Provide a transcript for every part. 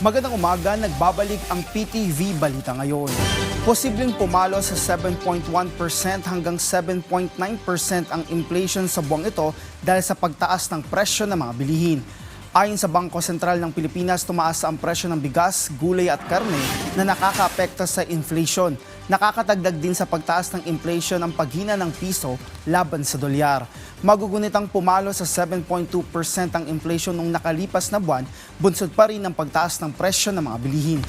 Magandang umaga, nagbabalik ang PTV Balita ngayon. Posibleng pumalo sa 7.1% hanggang 7.9% ang inflation sa buwang ito dahil sa pagtaas ng presyo ng mga bilihin. Ayon sa Bangko Sentral ng Pilipinas, tumaas ang presyo ng bigas, gulay at karne na nakakaapekto sa inflation. Nakakatagdag din sa pagtaas ng inflation ang paghina ng piso laban sa dolyar. Magugunitang pumalo sa 7.2% ang inflation nung nakalipas na buwan, bunsod pa rin ang pagtaas ng presyo ng mga bilihin.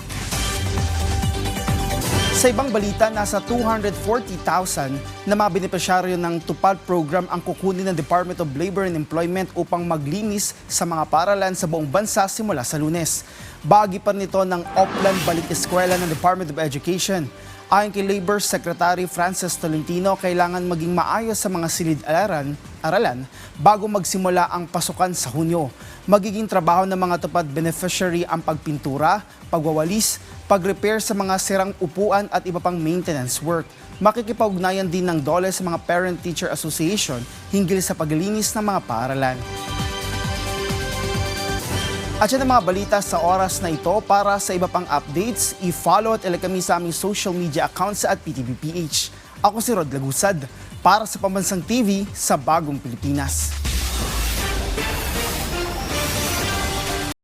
Sa ibang balita, nasa 240,000 na mga benepisyaryo ng TUPAD program ang kukunin ng Department of Labor and Employment upang maglinis sa mga paaralan sa buong bansa simula sa Lunes. Bahagi pa nito ng Oplan Balik Eskwela ng Department of Education. Ayon kay Labor Secretary Francis Tolentino, kailangan maging maayos sa mga silid-aralan bago magsimula ang pasukan sa Hunyo. Magiging trabaho ng mga TUPAD beneficiary ang pagpintura, pagwawalis, pag-repair sa mga sirang upuan at iba pang maintenance work. Makikipag-ugnayan din ng DOLE sa mga Parent-Teacher Association hinggil sa paglilinis ng mga paaralan. At yan ang mga balita sa oras na ito. Para sa iba pang updates, i-follow at ilike kami sa aming social media accounts at PTVPH. Ako si Rod Lagusad para sa Pambansang TV sa Bagong Pilipinas.